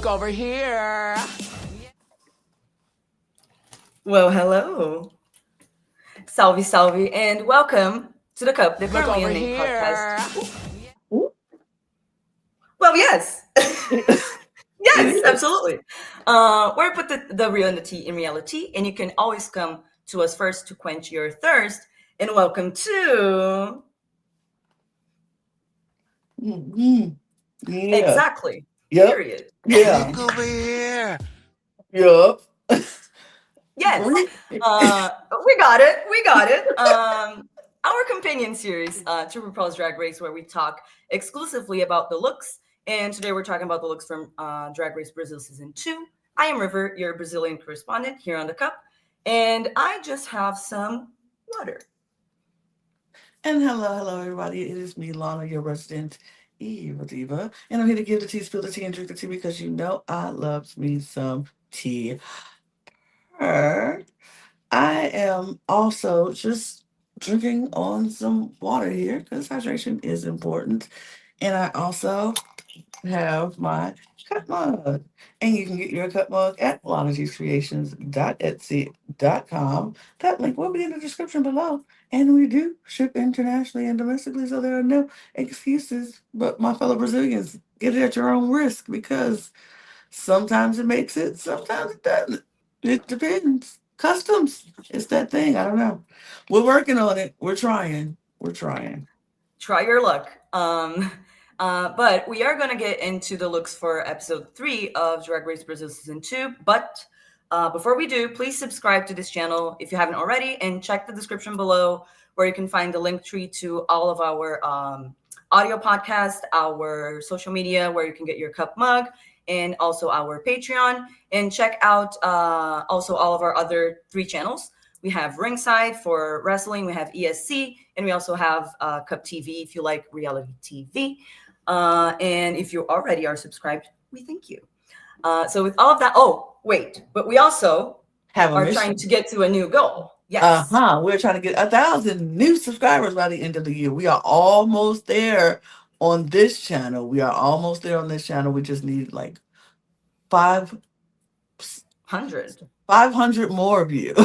Look over here. Well, hello. Salve, salve, and welcome to the Cup, the Currently Unnamed Podcast. Ooh. Well, yes. Yes, absolutely. Where I put the real and the tea in reality, and you can always come to us first to quench your thirst. And welcome to... Yeah. Exactly. Yep. Period. Yeah. Look over here. Yep. Yes. We got it. Our companion series to RuPaul's Drag Race, where we talk exclusively about the looks. And today we're talking about the looks from Drag Race Brazil Season 2. I am River, your Brazilian correspondent here on the Cup. And I just have some water. And hello, everybody. It is me, Lana, your resident evil diva. And I'm here to give the tea, spill the tea, and drink the tea because you know I love me some tea. I am also just drinking on some water here because hydration is important. And I also have my cup mug. And you can get your cup mug at lanatiescreations.etsy.com. That link will be in the description below. And we do ship internationally and domestically, so there are no excuses. But my fellow Brazilians, get it at your own risk because sometimes it makes it, sometimes it doesn't. It depends. Customs. It's that thing. I don't know. We're working on it. We're trying. Try your luck. But we are going to get into the looks for episode 3 of Drag Race Brazil Season 2. But before we do, please subscribe to this channel if you haven't already, and check the description below where you can find the link tree to all of our audio podcasts, our social media where you can get your cup mug, and also our Patreon. And check out also all of our other 3 channels. We have Ringside for wrestling, we have ESC, and we also have Cup TV if you like reality TV. And if you already are subscribed, we thank you. So with all of that, but we also are trying to get to a new goal. Yes. We're trying to get 1,000 new subscribers by the end of the year. We are almost there on this channel. We just need like 500 more of you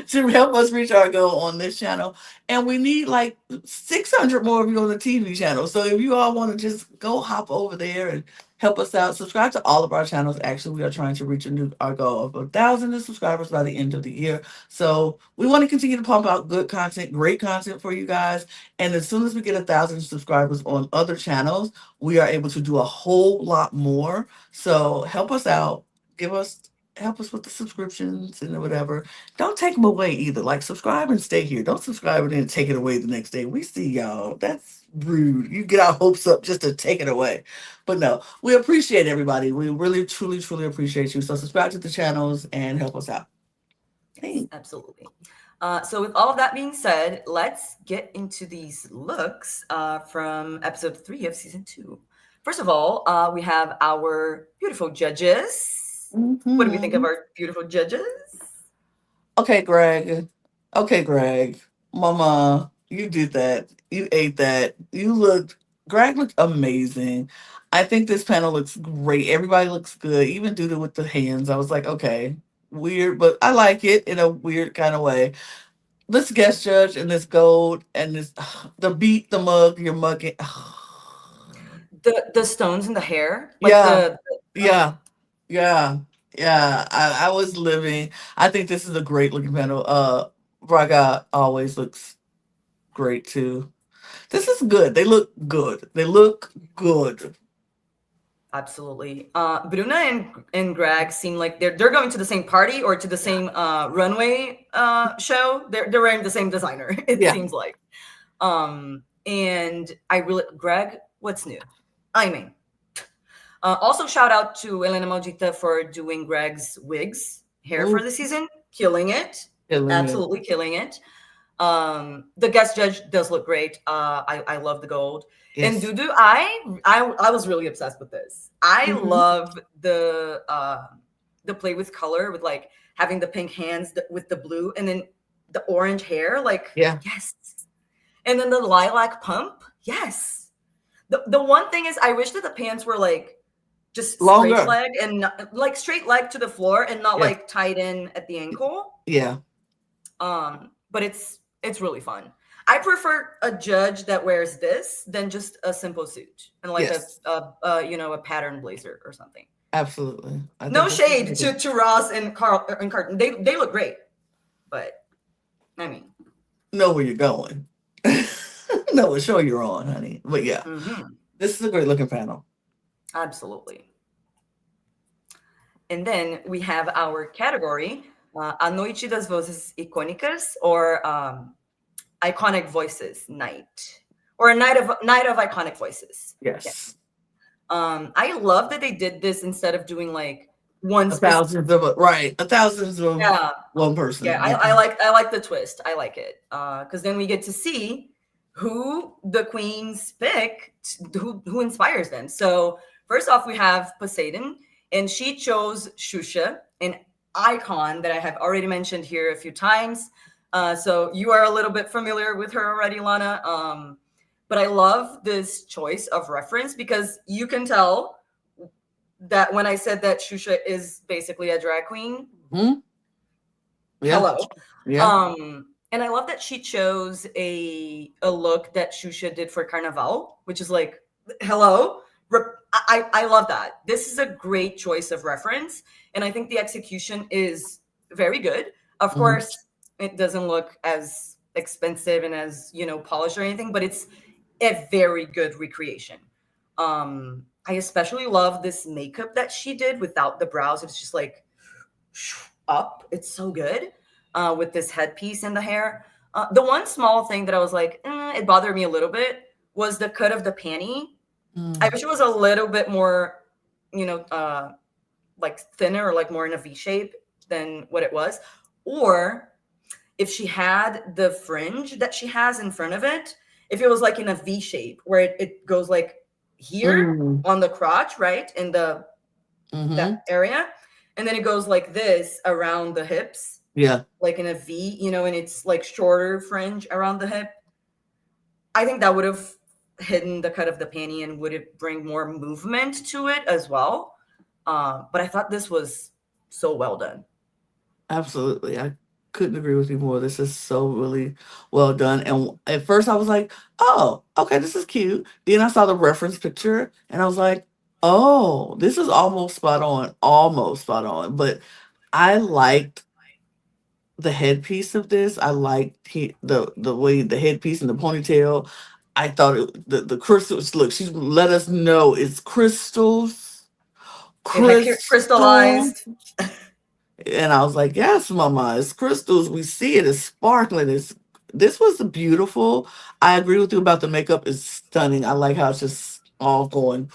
to help us reach our goal on this channel. And we need like 600 more of you on the TV channel. So if you all want to just go hop over there and help us out, subscribe to all of our channels. Actually, we are trying to reach our goal of 1,000 new subscribers by the end of the year. So we want to continue to pump out good content, great content for you guys. And as soon as we get 1,000 subscribers on other channels, we are able to do a whole lot more. So help us out. Help us with the subscriptions and whatever. Don't take them away either. Like, subscribe and stay here. Don't subscribe and then take it away the next day. We see y'all. That's rude. You get our hopes up just to take it away. But no, we appreciate everybody. We really, truly, truly appreciate you. So subscribe to the channels and help us out. Yes, absolutely. So with all of that being said, let's get into these looks from episode 3 of season 2. First of all, we have our beautiful judges. Mm-hmm. What do we think of our beautiful judges? Okay, Greg. Mama, you did that. You ate that. Greg looked amazing. I think this panel looks great. Everybody looks good. Even Duda with the hands. I was like, okay, weird, but I like it in a weird kind of way. This guest judge and this gold and this, the beat, the mug, you're mugging. The stones in the hair. Like yeah. I was living. I think this is a great looking panel. Braga always looks great too. This is good. They look good. Absolutely. Bruna and Greg seem like they're going to the same party or to the same runway show. They're wearing the same designer. It seems like. And Greg, what's new? I mean. Also, shout out to Helena Maldita for doing Greg's hair for the season. Killing it. Absolutely killing it. The guest judge does look great. I love the gold. Yes. And Dudu, I was really obsessed with this. I love the play with color, with like having the pink hands with the blue and then the orange hair. Like, yes. And then the lilac pump. Yes. The one thing is I wish that the pants were like just Longer. straight leg and not, like straight leg to the floor and not Yeah. like tied in at the ankle. Yeah. But it's really fun. I prefer a judge that wears this than just a simple suit and like Yes. a pattern blazer or something. Absolutely. No shade to Ross and Carl and Carton. They look great, but I mean, know where you're going. Know what show you're on, honey. But yeah, this is a great looking panel. Absolutely. And then we have our category, A Noite Das Vozes Iconicas, or Iconic Voices Night, or a night of iconic voices. Yes. I love that they did this instead of doing like one thousands of one person. Yeah, I like the twist. I like it because then we get to see who the queens pick, who inspires them. So first off, we have Poseidon, and she chose Xuxa, an icon that I have already mentioned here a few times. So you are a little bit familiar with her already, Lana. But I love this choice of reference because you can tell that when I said that Xuxa is basically a drag queen. Mm-hmm. Yeah. Hello. Yeah. And I love that she chose a look that Xuxa did for Carnaval, which is like, hello. I love that. This is a great choice of reference. And I think the execution is very good. Of course, it doesn't look as expensive and as, polished or anything, but it's a very good recreation. I especially love this makeup that she did without the brows. It's just like up. It's so good with this headpiece and the hair. The one small thing that I was like, it bothered me a little bit was the cut of the panty. I wish it was a little bit more, like thinner or like more in a V shape than what it was. Or if she had the fringe that she has in front of it, if it was like in a V shape where it goes like here on the crotch, right? In the that area. And then it goes like this around the hips. Yeah. Like in a V, and it's like shorter fringe around the hip. I think that would have hidden the cut of the panty and would it bring more movement to it as well. But I thought this was so well done. Absolutely. I couldn't agree with you more. This is so really well done. And at first I was like, oh, okay, this is cute. Then I saw the reference picture and I was like, oh, this is almost spot on. But I liked the headpiece of this. I liked the way the headpiece and the ponytail. I thought the crystals, look, she's let us know it's crystals. Crystallized. And I was like, yes, mama, it's crystals. We see it. It's sparkling. This was beautiful. I agree with you about the makeup. It's stunning. I like how it's just all going.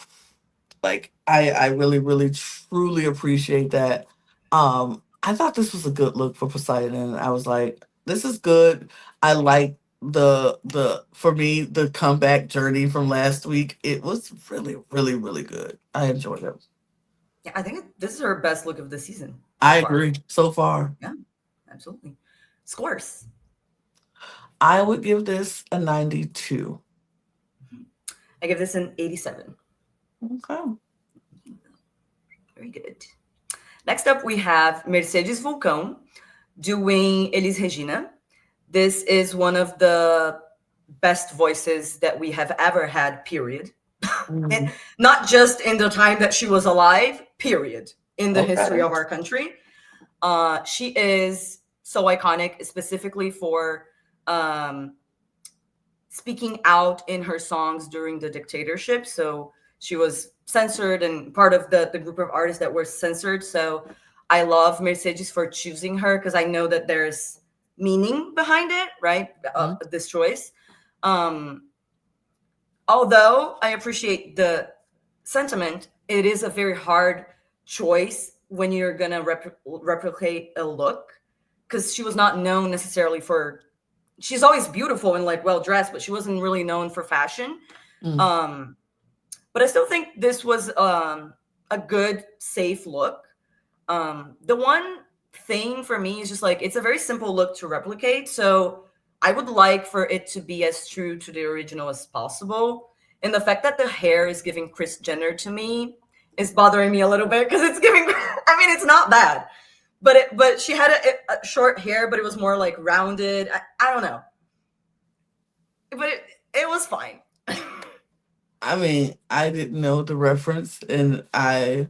Like, I really, really, truly appreciate that. I thought this was a good look for Poseidon. I was like, this is good. I like for me, the comeback journey from last week. It was really, really, really good. I enjoyed it. Yeah, I think this is her best look of the season. I agree. So far. Yeah, absolutely. Scores. I would give this a 92. I give this an 87. Okay. Very good. Next up, we have Mercedes Vulcão doing Elis Regina. This is one of the best voices that we have ever had, period. And not just in the time that she was alive, period, in the history of our country. She is so iconic, specifically for speaking out in her songs during the dictatorship. So she was censored and part of the group of artists that were censored. So I love Mercedes for choosing her because I know that there's meaning behind it, right? This choice. Although I appreciate the sentiment, it is a very hard choice when you're going to replicate a look because she was not known necessarily for, she's always beautiful and like well-dressed, but she wasn't really known for fashion. But I still think this was a good, safe look. The one thing for me is just like, it's a very simple look to replicate. So I would like for it to be as true to the original as possible. And the fact that the hair is giving Kris Jenner to me, is bothering me a little bit because it's giving. I mean, it's not bad, but she had a short hair, but it was more like rounded. I don't know, but it was fine. I mean, I didn't know the reference, and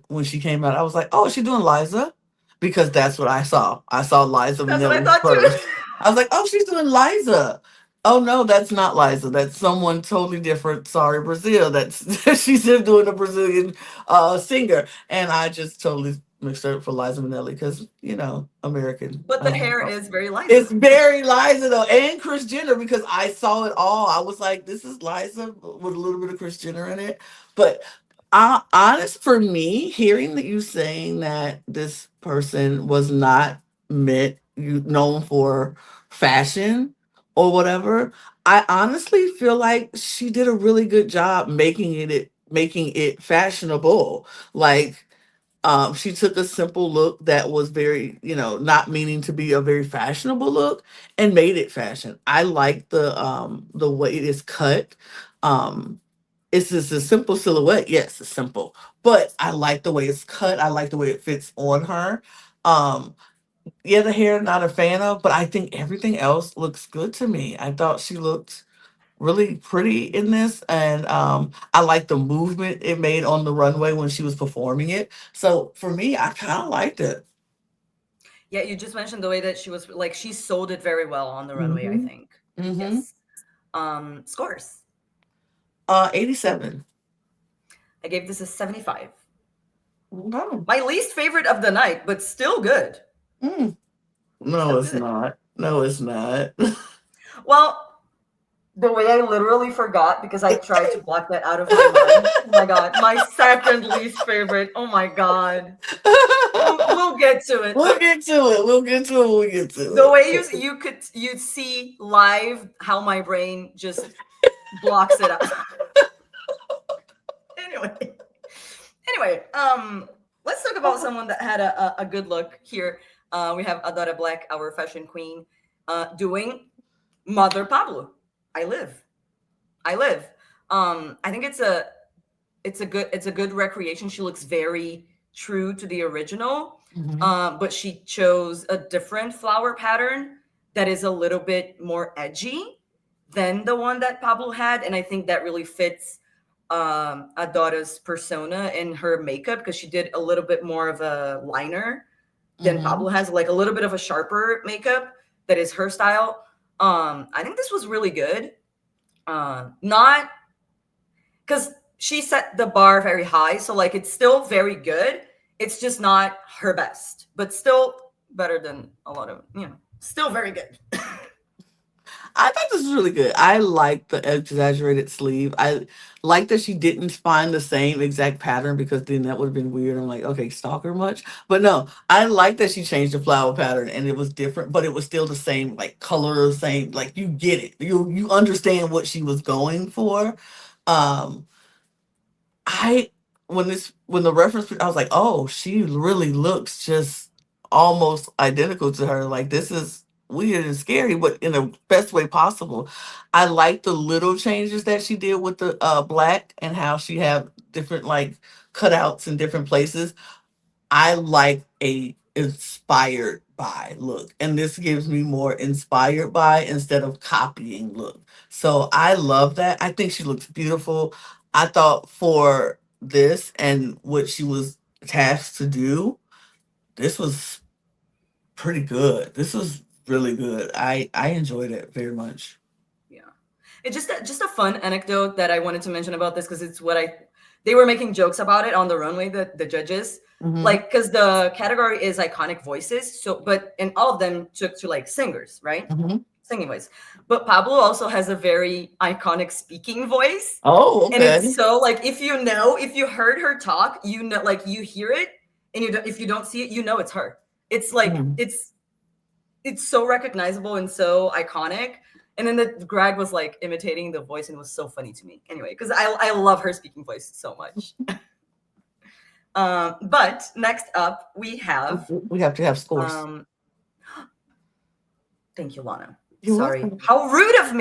when she came out, I was like, "Oh, is she doing Liza?" Because that's what I saw. I saw Liza That's what I Minnelli thought first. too. I was like, "Oh, she's doing Liza." Oh no, that's not Liza. That's someone totally different. Sorry, Brazil. That's she's doing a Brazilian singer, and I just totally mixed her up for Liza Minnelli because American. But the hair is very light. It's very Liza though, and Kris Jenner, because I saw it all. I was like, this is Liza with a little bit of Kris Jenner in it. But honest for me, hearing that you saying that this person was not known for fashion or whatever, I honestly feel like she did a really good job making it fashionable. Like she took a simple look that was very, not meaning to be a very fashionable look and made it fashion. I like the way it is cut. It's just a simple silhouette. Yes, it's simple, but I like the way it's cut. I like the way it fits on her. Yeah, the hair, not a fan of, but I think everything else looks good to me. I thought she looked really pretty in this, and I like the movement it made on the runway when she was performing it. So for me, I kind of liked it. Yeah, you just mentioned the way that she was like she sold it very well on the runway, I think. Yes. Scores. 87. I gave this a 75. Wow. My least favorite of the night, but still good. No, Still it's good. not. No, it's not. Well, the way I literally forgot because I tried to block that out of my mind. Oh my god, my second least favorite. Oh my god. We'll get to it. We'll get to it. We'll get to it. We'll get to it. The way you'd see live how my brain just blocks it out. Anyway, let's talk about someone that had a good look here. We have Adora Black, our fashion queen, doing Mother Pablo. I live. I think it's a good recreation. She looks very true to the original, but she chose a different flower pattern that is a little bit more edgy than the one that Pablo had, and I think that really fits Adora's persona in her makeup because she did a little bit more of a liner than Pablo has, like a little bit of a sharper makeup that is her style. I think this was really good. Not because she set the bar very high, so like it's still very good. It's just not her best, but still better than a lot of, still very good. I thought this was really good. I like the exaggerated sleeve. I like that she didn't find the same exact pattern because then that would have been weird. I'm like, okay, stalker much? But no, I like that she changed the flower pattern and it was different, but it was still the same like color, same like you get it. You understand what she was going for. I when the reference I was like, oh, she really looks just almost identical to her. Like this is weird and scary, but in the best way possible. I like the little changes that she did with the black and how she have different like cutouts in different places. I like a inspired by look, and this gives me more inspired by instead of copying look. So I love that. I think she looks beautiful. I thought for this and what she was tasked to do, this was pretty good. This was really good. I enjoyed it very much. Yeah, it's just a fun anecdote that I wanted to mention about this because it's they were making jokes about it on the runway, the judges, like because the category is iconic voices. So, and all of them took to like singers, right? Singing voice. But Pablo also has a very iconic speaking voice. Oh, okay. And it's so like if you heard her talk, like you hear it, and if you don't see it, it's her. It's like it's so recognizable and so iconic. And then the Greg was like imitating the voice, and it was so funny to me. Anyway, because I love her speaking voice so much. But next up we have to have scores. Thank you, Lana. You're Sorry. welcome. How rude of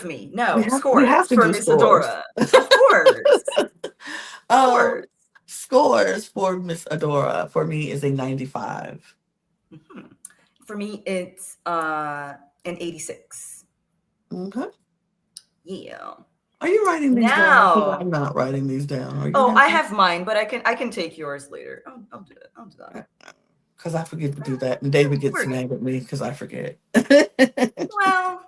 me. No, scores we have to for do Miss scores. Adora. Of course. Of course. Scores for Miss Adora for me is a 95. Mhm. For me, it's an 86. Okay. Yeah. Are you writing these down? Because Now, I'm not writing these down. Are you oh, I happy? have mine, but I can take yours later. I'll do it. I'll do that. Because I forget to do that. And David gets We're good. mad at me because I forget. Well,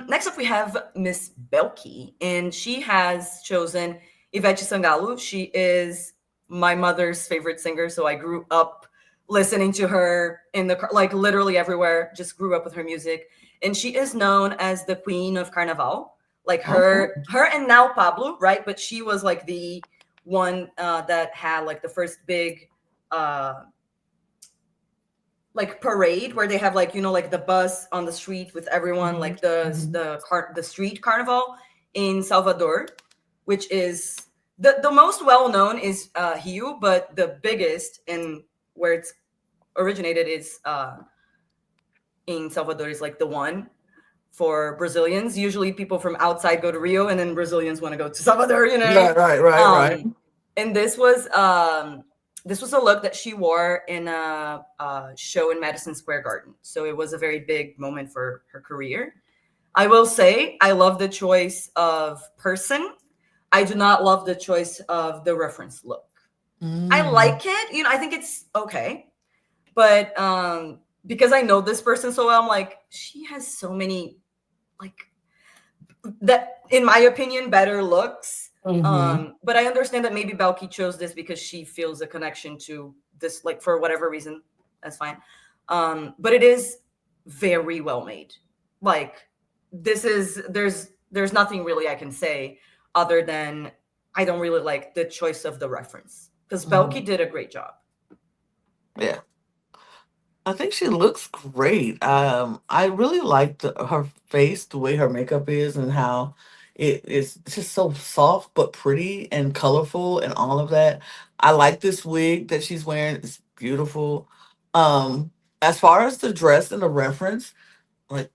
next up we have Miss Bhelchi, and she has chosen Ivete Sangalo. She is my mother's favorite singer, so I grew up listening to her in the car, like literally everywhere. Just grew up with her music, and she is known as the queen of Carnaval. Like Okay. her and now Pablo, right? But she was like the one that had like the first big uh like parade where they have like like the bus on the street with everyone, Mhm. like the street carnival in Salvador, which is the most well known is Rio, but the biggest and where it's originated is in Salvador is like the one for Brazilians. Usually people from outside go to Rio and then Brazilians want to go to Salvador, you know what I mean? Right. And this was a look that she wore in a show in Madison Square Garden. So it was a very big moment for her career. I will say I love the choice of person. I do not love the choice of the reference look. I Mm. like it, I think it's okay. But because I know this person so well, I'm like, she has so many like that, in my opinion, better looks. Mm-hmm. But I understand that maybe Bhelchi chose this because she feels a connection to this, like for whatever reason. That's fine. But it is very well made. Like this is there's nothing really I can say other than I don't really like the choice of the reference because Mm-hmm. Bhelchi did a great job. Yeah. I think she looks great. I really like her face, the way her makeup is, and how it is just so soft but pretty and colorful and all of that. I like this wig that she's wearing. It's beautiful. Um, as far as the dress and the reference, like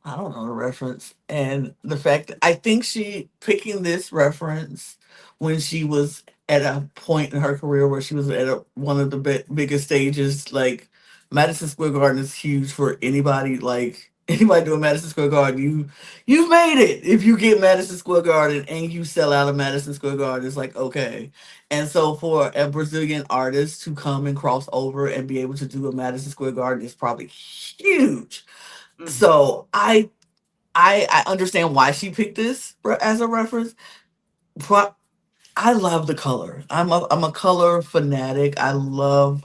I don't know the reference. And the fact that I think she picking this reference when she was at a point in her career where she was at one of the biggest stages, like Madison Square Garden is huge for anybody. Like anybody doing Madison Square Garden, you've made it. If you get Madison Square Garden and you sell out of Madison Square Garden, it's like okay. And so for a Brazilian artist to come and cross over and be able to do a Madison Square Garden is probably huge. Mhm. So I understand why she picked this as a reference. But I love the color. I'm a color fanatic. I love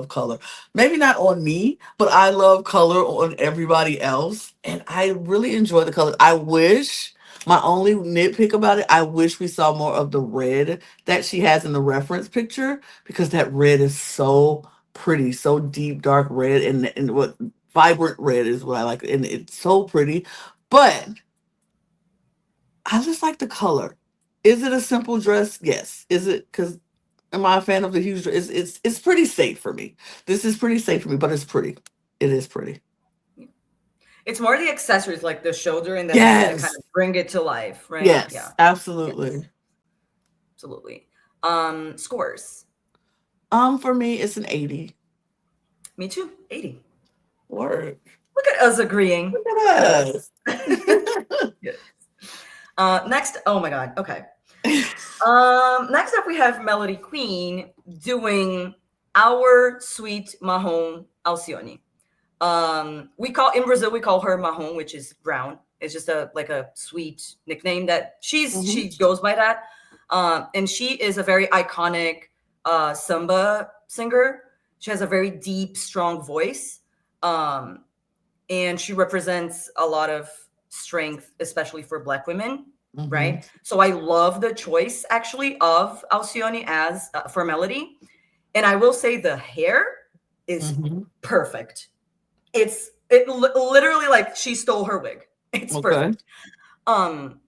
color. Maybe not on me, but I love color on everybody else, and I really enjoy the color. I wish my only nitpick about it, I wish we saw more of the red that she has in the reference picture because that red is so pretty, so deep dark red, and what vibrant red is what I like, and it's so pretty. But I just like the color. Is it a simple dress? Yes. Is it because am I a fan of the huge dress? It's pretty safe for me. This is pretty safe for me, but it's pretty. It is pretty. It's more the accessories like the shoulder and the hand that kind Yes. of bring it to life, right? Yeah. Yes. Yes. Absolutely. Absolutely. Scores. For me, it's an 80. Me too. 80. Word. Look at us agreeing. Look Look at at us. us. Good. Next, oh my God. Okay. Next up we have Mellody Queen doing our sweet Mahon Alcione. We call in Brazil we call her Mahon, which is brown. It's just a sweet nickname that Mhm. she goes by that. And she is a very iconic samba singer. She has a very deep, strong voice. Um, and she represents a lot of strength, especially for Black women, Mhm. right? So I love the choice actually of Alcione as for Mellody, and I will say the hair is Mhm. perfect. Literally like she stole her wig. It's Okay. perfect. Um,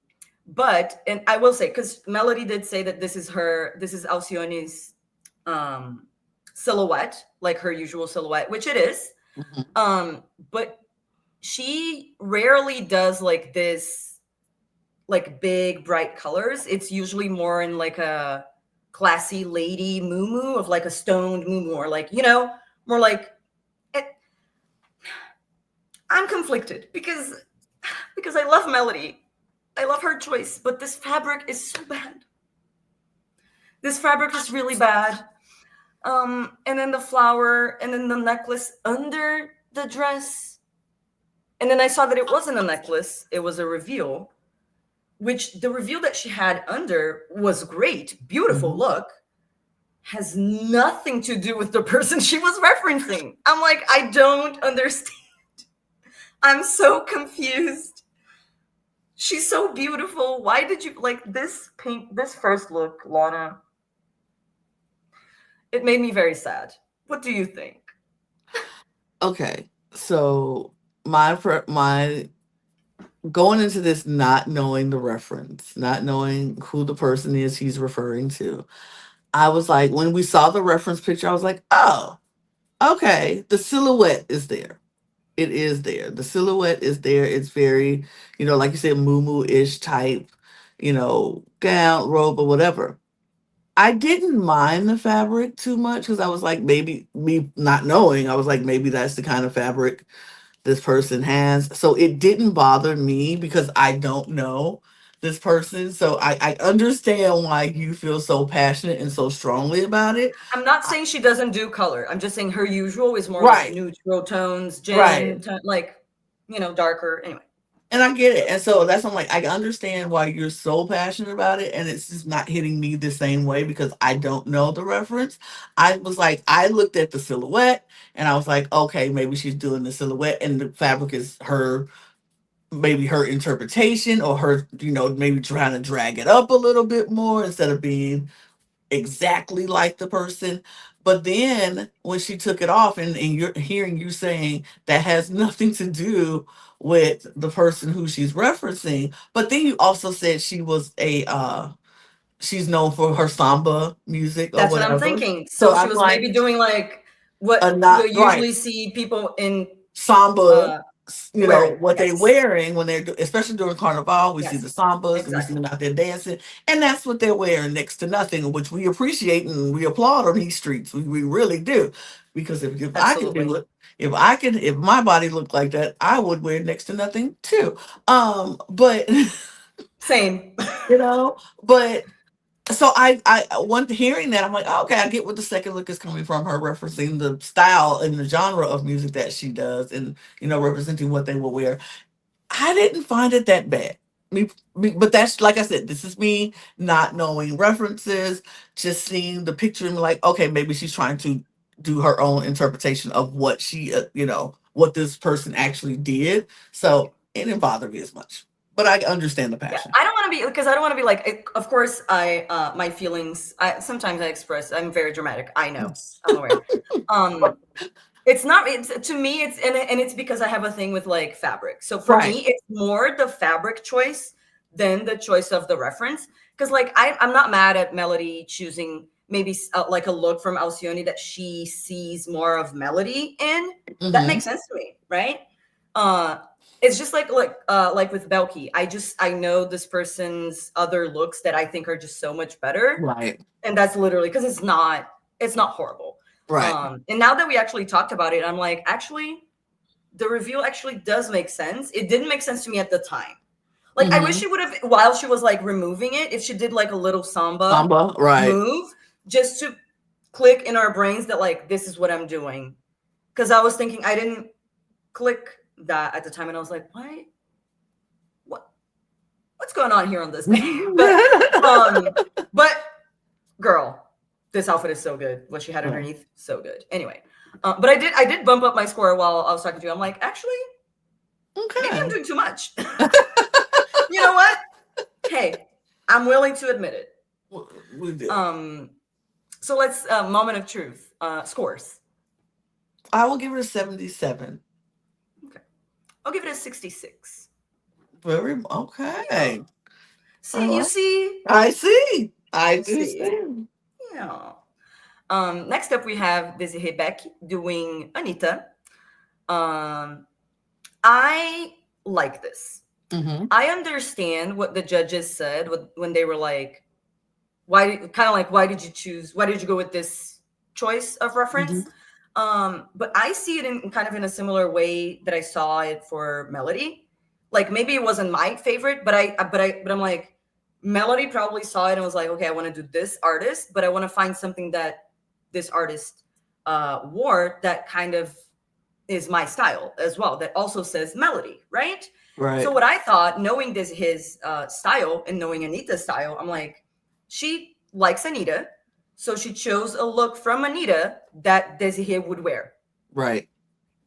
but and I will say because Mellody did say that this is Alcione's um silhouette, like her usual silhouette, which it is. Mhm. But she rarely does like this like big bright colors. It's usually more in like a classy lady muumuu of like a stoned muumuu, or like, you know, more like I'm conflicted because I love Mellody. I love her choice, but this fabric is so bad. This fabric is really bad. And then the flower, and then the necklace under the dress. And then I saw that it wasn't a necklace, it was a reveal, which the reveal that she had under was great, beautiful look, has nothing to do with the person she was referencing. I'm like, I don't understand. I'm so confused. She's so beautiful. Why did you like this pink, this first look, Lana? It made me very sad. What do you think? Okay, so my going into this not knowing the reference, not knowing who the person is he's referring to, I was like, when we saw the reference picture, I was like, oh, okay, the silhouette is there. It is there. The silhouette is there. It's very, like you said, muumuu-ish type, gown, robe, or whatever. I didn't mind the fabric too much because I was like, maybe me not knowing, I was like, maybe that's the kind of fabric this person has. So it didn't bother me because I don't know this person. So I understand why you feel so passionate and so strongly about it. I'm not saying she doesn't do color. I'm just saying her usual is more Right. like neutral tones, Right. like, darker. Anyway. And I get it. And so that's I'm like, I understand why you're so passionate about it. And it's just not hitting me the same way because I don't know the reference. I was like, I looked at the silhouette and I was like, okay, maybe she's doing the silhouette and the fabric is maybe her interpretation or her, maybe trying to drag it up a little bit more instead of being exactly like the person. But then when she took it off and you're hearing you saying that has nothing to do with the person who she's referencing, but then you also said she was she's known for her samba music or That's what I'm whatever. thinking. So she I'm was like, maybe doing like what not you usually right. see people in Samba, wearing. what Yes. they're wearing when they're, especially during Carnival, we see Yes. the sambas, and we see Exactly. them out there dancing, and that's what they're wearing, next to nothing, which we appreciate and we applaud on these streets. We really do, because if I can do Absolutely. it, if my body looked like that, I would wear next to nothing too. But Same. but so I want hearing that I'm like, oh, okay, I get what the second look is coming from, her referencing the style and the genre of music that she does, and representing what they will wear. I didn't find it that bad. But that's, like I said, this is me not knowing references, just seeing the picture and like, okay, maybe she's trying to do her own interpretation of what she, what this person actually did. So it didn't bother me as much. But I understand the Yeah, passion. I don't want to be, because I don't want to be like, of course, my feelings, sometimes I express, I'm very dramatic. I know, I'm aware. It's not, to me, it's, and it's because I have a thing with like fabric. So for me, it's more the fabric choice than the choice of the reference. Because like, I'm not mad at Mellody choosing maybe like a look from Alcione that she sees more of Mellody in. That makes sense to me, right? It's just like with Bhelchi. I know this person's other looks that I think are just so much better. Right. And that's literally because it's not horrible. Right. And now that we actually talked about it, I'm like, actually, the reveal actually does make sense. It didn't make sense to me at the time. Like, I wish she would have, while she was like removing it, if she did like a little samba move, just to click in our brains that like, this is what I'm doing. Because I was thinking, I didn't click that at the time, and I was like, what's going on here on this day? But girl, this outfit is so good. What she had underneath, so good. Anyway, but I did bump up my score while I was talking to you. I'm like, actually, maybe I'm doing too much. You know what? Hey, I'm willing to admit it. We did. So let's moment of truth. Scores. I will give it a 77. Okay, I'll give it a 66. Very okay. See, you see. I see. I do see. Yeah. Next up, we have DesiRée Beck doing Anita. I like this. I understand what the judges said when they were like, why did you choose? Why did you go with this choice of reference? Mhm. But I see it in kind of in a similar way that I saw it for Mellody. Like maybe it wasn't my favorite, but I'm like, Mellody probably saw it and was like, okay, I want to do this artist, but I want to find something that this artist wore that kind of is my style as well. That also says Mellody, right? So Right. what I thought, knowing this his style and knowing Anita's style, I'm like, she likes Anita, so she chose a look from Anita that DesiRée would wear. Right.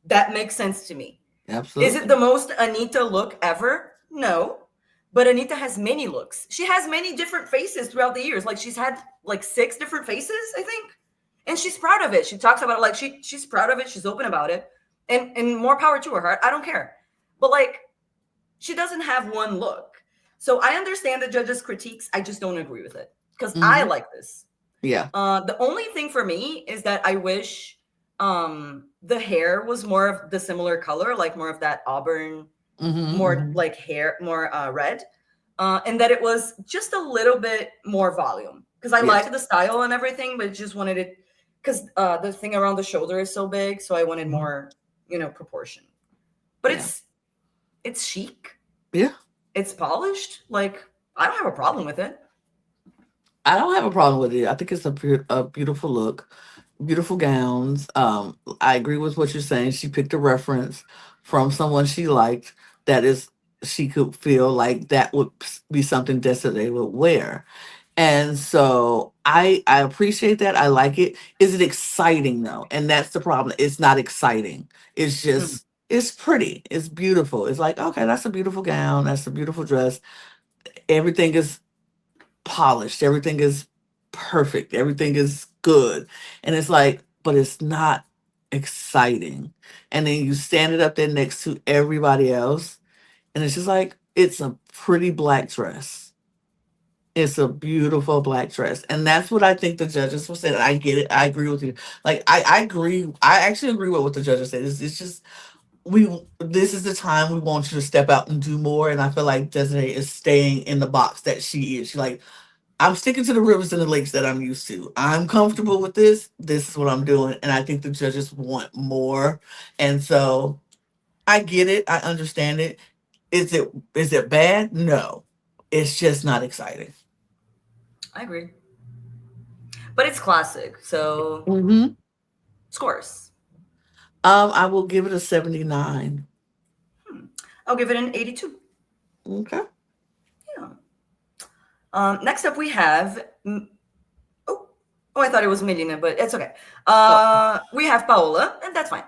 That makes sense to me. Is it Absolutely. the most Anita look ever? No. But Anita has many looks. She has many different faces throughout the years. Like she's had like 6 different faces, I think. And she's proud of it. She talks about it like she's proud of it. She's open about it. And more power to her. I don't care. But like she doesn't have one look. So I understand the judges' critiques. I just don't agree with it. Because I Mhm. like this. Yeah. The only thing for me is that I wish the hair was more of the similar color, like more of that auburn, Mhm. more Mhm. like hair, more red, and that it was just a little bit more volume because I Yes. like the style and everything, but just wanted it because the thing around the shoulder is so big, so I wanted Mhm. more, proportion. But Yeah. it's chic, Yeah. it's polished. Like I don't have a problem with it. I don't have a problem with it. I think it's a beautiful look, beautiful gowns. I agree with what you're saying. She picked a reference from someone she liked that is she could feel like that would be something that they would wear. And so I appreciate that. I like it. Is it exciting though? And that's the problem. It's not exciting. It's Mhm. just it's pretty. It's beautiful. It's like, okay, that's a beautiful gown. That's a beautiful dress. Everything is polished. Everything is perfect. Everything is good. And it's like, but it's not exciting. And then you stand it up there next to everybody else, and it's just like, it's a pretty black dress. It's a beautiful black dress. And that's what I think the judges were saying. I get it. I agree with you. Like I agree. I actually agree with what the judges said. It's just we this is the time we want you to step out and do more. And I feel like DesiRée is staying in the box that she is. She's like, I'm sticking to the rivers and the lakes that I'm used to. I'm comfortable with this. This is what I'm doing. And I think the judges want more. And so I get it. I understand it. Is it bad? No. It's just not exciting. I agree, but it's classic, so Hmm. scores. I will give it a 79. Hmm. I'll give it an 82. Okay. Yeah. Next up, we have. Oh, oh, I thought it was Melina, but it's okay. Oh. We have Paola, and that's fine.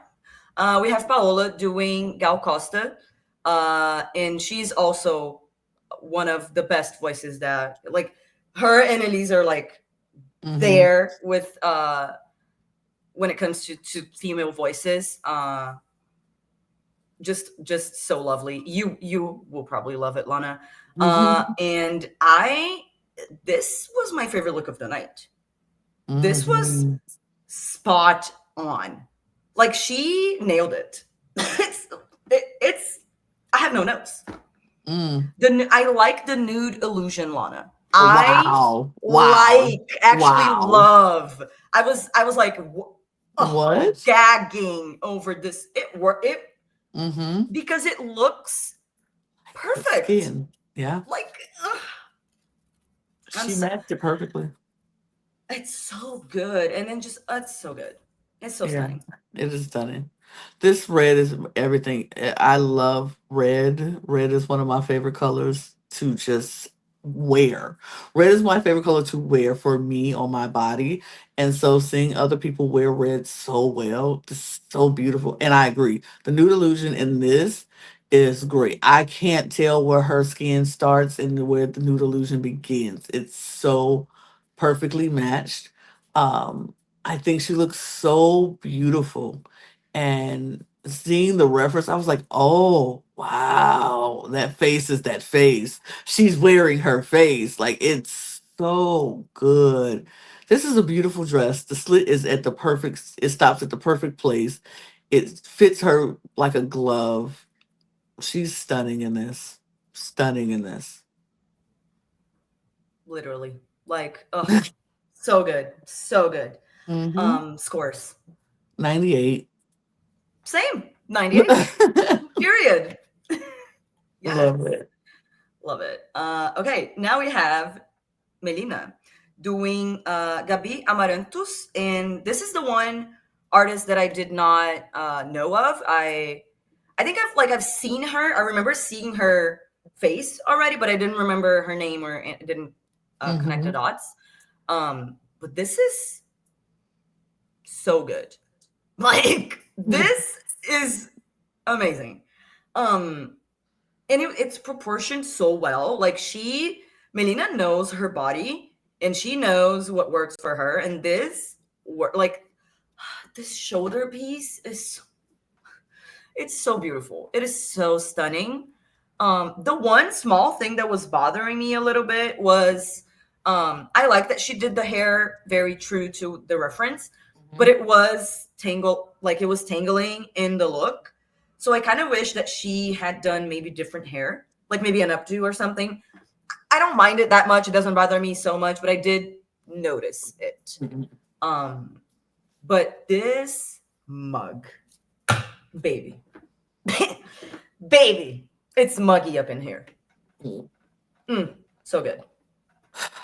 We have Paola doing Gal Costa, and she's also one of the best voices that, like, her and Elise are like Hmm. there with when it comes to female voices. Just so lovely. You will probably love it, Lana. Hmm. And this was my favorite look of the night. This was Hmm. spot on. Like she nailed it. It's I have no notes. Mm. I like the nude illusion, Lana. I Wow. Wow. like actually Wow. love. I was like oh, What? gagging over this. It Hmm. because it looks The perfect. skin. Yeah. Like ugh, I'm She so, matched it perfectly. it's so good, and then just it's so good. It's so Yeah, stunning. it is stunning. This red is everything. I love red. Red is one of my favorite colors to just wear. Red is my favorite color to wear for me on my body. And so seeing other people wear red so well, it's so beautiful. And I agree. The nude illusion in this is great. I can't tell where her skin starts and where the nude illusion begins. It's so perfectly matched. I think she looks so beautiful. And seeing the reference, I was like, oh, wow, that face is that face. She's wearing her face. Like, it's so good. This is a beautiful dress. The slit is at the perfect, it stops at the perfect place. It fits her like a glove. She's stunning in this. Stunning in this. Literally, Like, oh, so good. So good. Scores. 98. Same. 98. Period. Yes. Love it. Love it. Okay, now we have Melina doing Gabi Amarantos, and this is the one artist that I did not know of. I think I've seen her. I remember seeing her face already, but I didn't remember her name or didn't connect the dots. But this is so good. Like, this is amazing. And it's proportioned so well. Like, Melina knows her body and she knows what works for her. And this shoulder piece it's so beautiful. It is so stunning. The one small thing that was bothering me a little bit was I like that she did the hair very true to the reference, but it was tangling in the look. So I kind of wish that she had done maybe different hair, like maybe an updo or something. I don't mind it that much. It doesn't bother me so much, but I did notice it. But this mug, baby, baby, it's muggy up in here. So good.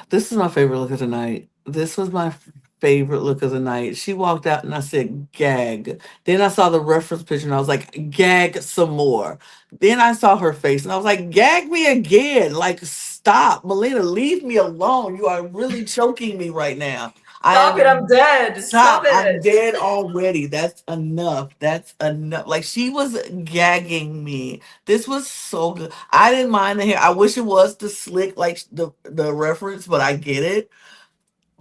This is my favorite look of the night. This was my favorite look of the night. She walked out and I said, gag. Then I saw the reference picture and I was like, gag some more. Then I saw her face and I was like, gag me again. Like, stop. Melina, leave me alone. You are really choking me right now. Stop it. I'm dead. Stop it. I'm dead already. That's enough. That's enough. Like, she was gagging me. This was so good. I didn't mind the hair. I wish it was the slick, like the reference, but I get it.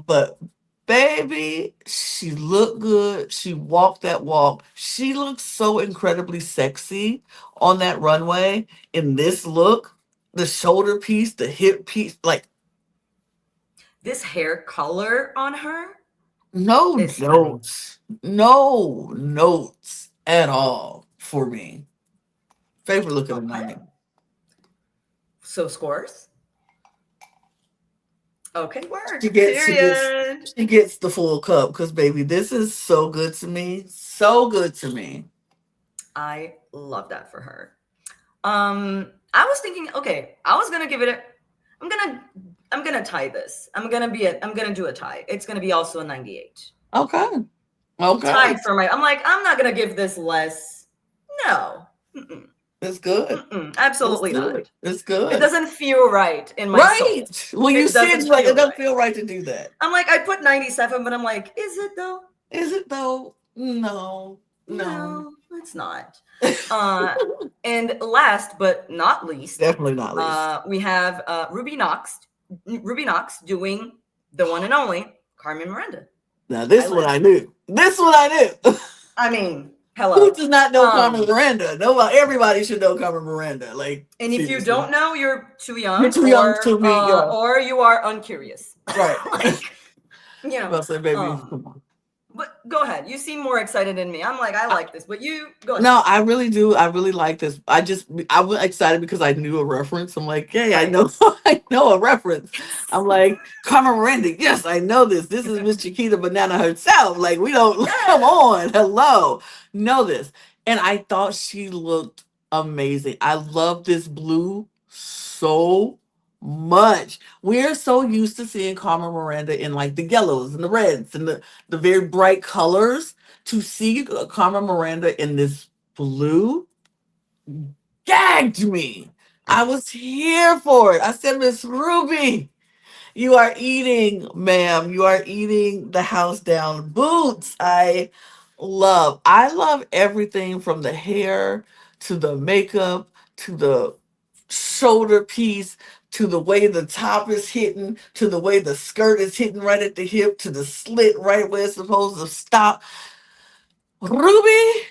But baby, she looked good. She walked that walk. She looked so incredibly sexy on that runway in this look. The shoulder piece, the hip piece, like this hair color on her. No notes at all for me. Favorite look of the night. So scores. Okay, word. She gets the full cup because baby, this is so good to me. So good to me. I love that for her. I was thinking, okay, I was gonna give it I'm gonna tie this. I'm gonna do a tie. It's gonna be also a 98. Okay. Tied for I'm not gonna give this less. No. It's good. Absolutely not. It's good. It doesn't feel right in my soul. When you said like it doesn't feel right to do that. I'm like, I put 97, but I'm like, is it though? No, it's not. And last but not least, definitely not least, we have Ruby Knox doing the one and only Carmen Miranda. Now this one I knew. I mean, hello. Who does not know Carmen Miranda? Nobody. Everybody should know Carmen Miranda. Like, and if you don't know, you're too young. You're too young to me, or you are uncurious. Right. Like, you know. Well, say, baby, come on. But go ahead. You seem more excited than me. I'm like, I like this, but you go ahead. No, I really do. I really like this. I was excited because I knew a reference. I'm like, hey, I know a reference. I'm like, Carmen Miranda. Yes, I know this. This is Miss Chiquita Banana herself. Like, we don't come on. Hello. Know this. And I thought she looked amazing. I love this blue so much. We're so used to seeing Carmen Miranda in like the yellows and the reds and the very bright colors. To see Carmen Miranda in this blue gagged me. I was here for it. I said, Miss Ruby, you are eating, ma'am. You are eating the house down. Boots. I love everything from the hair to the makeup to the shoulder piece to the way the top is hitting, to the way the skirt is hitting right at the hip, to the slit right where it's supposed to stop. Ruby,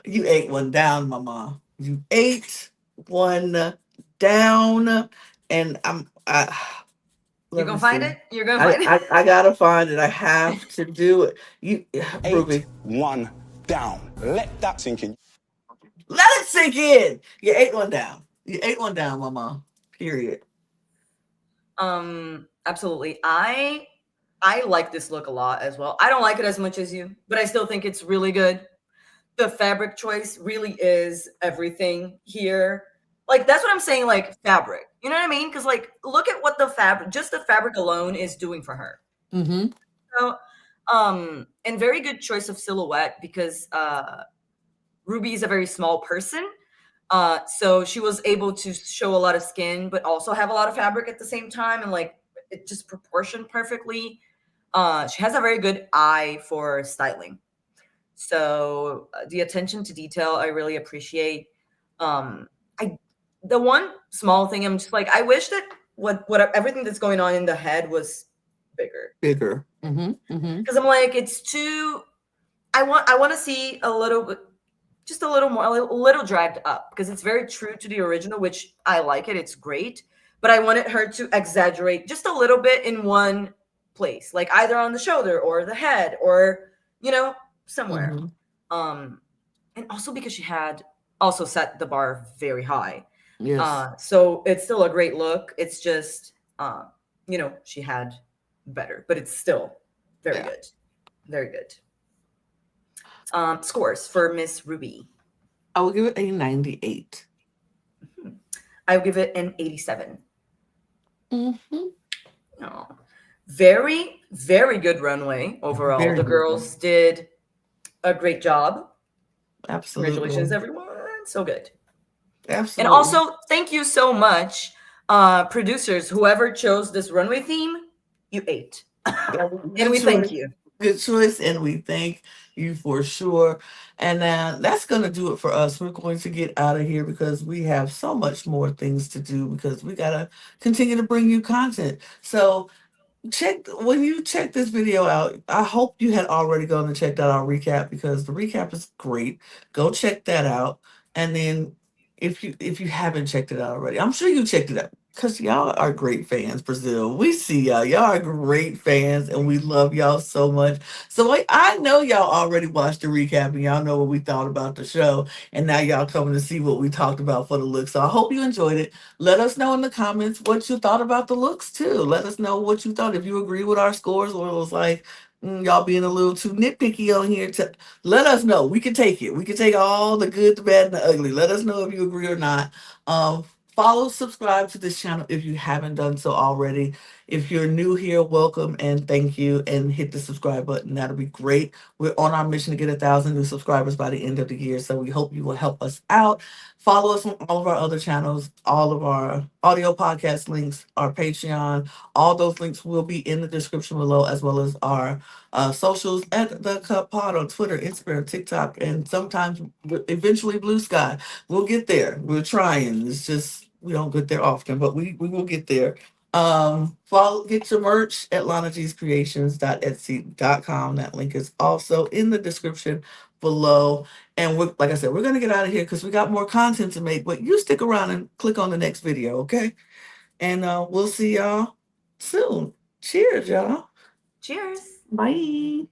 you ate one down, mama. You ate one down, and you're gonna find it? You're gonna find it? I gotta find it. I have to do it. You, Ruby. One down. Let that sink in. Let it sink in. You ate one down. You ate one down, mama. Period. Absolutely. I like this look a lot as well. I don't like it as much as you, but I still think it's really good. The fabric choice really is everything here. Like, that's what I'm saying, like, fabric. You know what I mean? Because, like, look at what the fabric alone is doing for her. Mm-hmm. So, and very good choice of silhouette because Ruby is a very small person. So she was able to show a lot of skin, but also have a lot of fabric at the same time, and like it just proportioned perfectly. She has a very good eye for styling. So the attention to detail, I really appreciate. The one small thing, I'm just like, I wish that what everything that's going on in the head was bigger. Mm-hmm. Mm-hmm. Because I'm like, it's too. I want to see a little bit, just a little more, a little dragged up, because it's very true to the original, which I like it. It's great, but I wanted her to exaggerate just a little bit in one place, like either on the shoulder or the head, or somewhere. Mm-hmm. And also because she had also set the bar very high. Yes. So it's still a great look. It's just, she had better, but it's still very good. Very good. Scores for Miss Ruby. I will give it a 98. I would give it an 87. Mm-hmm. Oh, very, very good runway overall. Very the good girls did a great job. Absolutely. Congratulations, everyone. So good. Absolutely. And also, thank you so much, producers. Whoever chose this runway theme, you ate. And we thank you. Good choice, and we thank you for sure. And that's going to do it for us. We're going to get out of here because we have so much more things to do, because we got to continue to bring you content. So when you check this video out, I hope you had already gone and checked out our recap, because the recap is great. Go check that out. And then if you haven't checked it out already, I'm sure you checked it out, because y'all are great fans, Brazil. We see y'all. Y'all are great fans, and we love y'all so much. So I know y'all already watched the recap, and y'all know what we thought about the show. And now y'all coming to see what we talked about for the look. So I hope you enjoyed it. Let us know in the comments what you thought about the looks too. Let us know what you thought. If you agree with our scores, or it was like y'all being a little too nitpicky on here, to let us know. We can take it. We can take all the good, the bad, and the ugly. Let us know if you agree or not. Follow, subscribe to this channel if you haven't done so already. If you're new here, welcome and thank you, and hit the subscribe button. That'll be great. We're on our mission to get 1,000 new subscribers by the end of the year, so we hope you will help us out. Follow us on all of our other channels, all of our audio podcast links, our Patreon. All those links will be in the description below, as well as our socials at The Cup Pod on Twitter, Instagram, TikTok, and sometimes eventually Blue Sky. We'll get there. We're trying. It's just we don't get there often, but we will get there. Get your merch at lanagscreations.etsy.com. That link is also in the description below. And like I said, we're gonna get out of here because we got more content to make. But you stick around and click on the next video, okay? And we'll see y'all soon. Cheers, y'all. Cheers. Bye.